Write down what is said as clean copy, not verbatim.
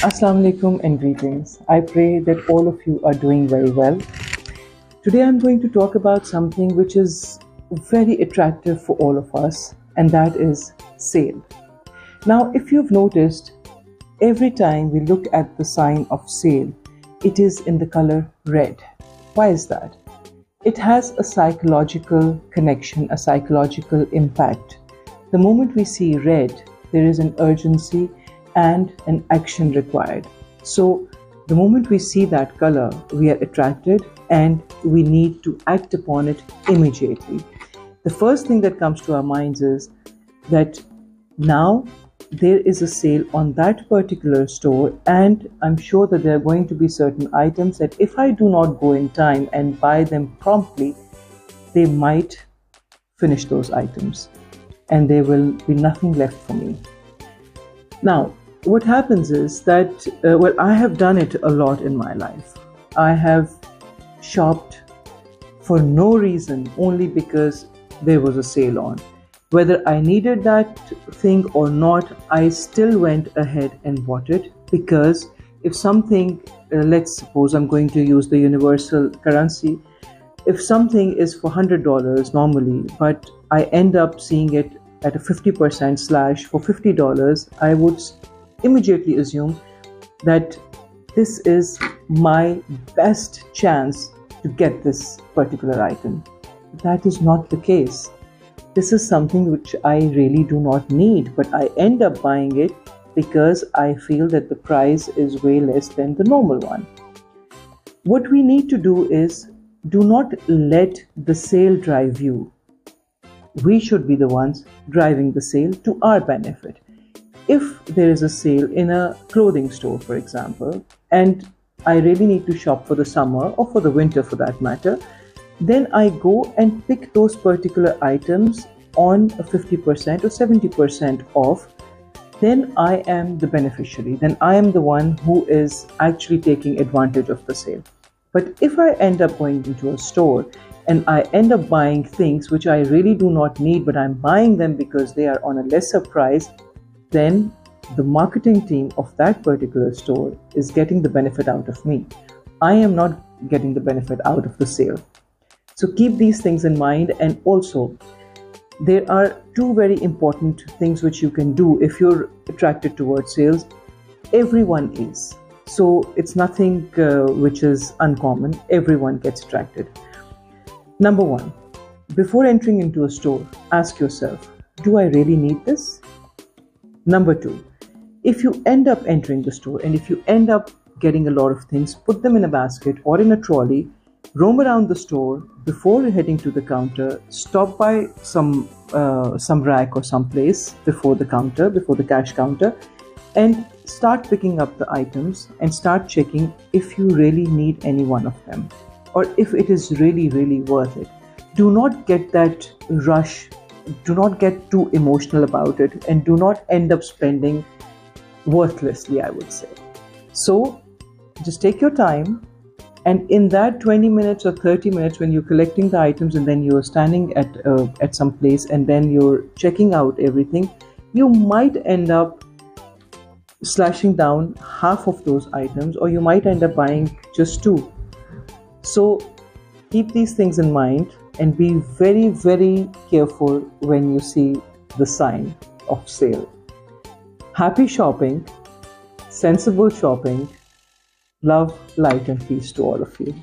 Assalamu alaikum and greetings. I pray that all of you are doing very well. Today I'm going to talk about something which is very attractive for all of us, and that is sale. Now, if you've noticed, every time we look at the sign of sale, it is in the color red. Why is that? It has a psychological connection, a psychological impact. The moment we see red, there is an urgency and an action required. So the moment we see that color, we are attracted and we need to act upon it immediately. The first thing that comes to our minds is that now there is a sale on that particular store, and I'm sure that there are going to be certain items that if I do not go in time and buy them promptly, they might finish those items and there will be nothing left for me. Now, what happens is that, I have done it a lot in my life. I have shopped for no reason, only because there was a sale on. Whether I needed that thing or not, I still went ahead and bought it, because if something, let's suppose I'm going to use the universal currency, if something is for $100 normally, but I end up seeing it at a 50% slash for $50, I would immediately assume that this is my best chance to get this particular item. That is not the case. This is something which I really do not need, but I end up buying it because I feel that the price is way less than the normal one. What we need to do is, do not let the sale drive you. We should be the ones driving the sale to our benefit. If there is a sale in a clothing store, for example, and I really need to shop for the summer or for the winter for that matter, then I go and pick those particular items on a 50% or 70% off. Then I am the beneficiary. Then I am the one who is actually taking advantage of the sale. But if I end up going into a store and I end up buying things which I really do not need, but I'm buying them because they are on a lesser price, then the marketing team of that particular store is getting the benefit out of me. I am not getting the benefit out of the sale. So keep these things in mind. And also, there are two very important things which you can do if you're attracted towards sales. Everyone is. So it's nothing which is uncommon. Everyone gets attracted. Number one, before entering into a store, ask yourself, do I really need this? Number two, if you end up entering the store and if you end up getting a lot of things, put them in a basket or in a trolley, roam around the store before heading to the counter, stop by some rack or some place before the counter, before the cash counter, and start picking up the items and start checking if you really need any one of them or if it is really, really worth it. Do not get that rush. Do not get too emotional about it, and do not end up spending worthlessly, I would say. So just take your time, and in that 20 minutes or 30 minutes when you're collecting the items and then you're standing at some place and then you're checking out everything, you might end up slashing down half of those items, or you might end up buying just two. So keep these things in mind and be very, very careful when you see the sign of sale. Happy shopping, sensible shopping. Love, light and peace to all of you.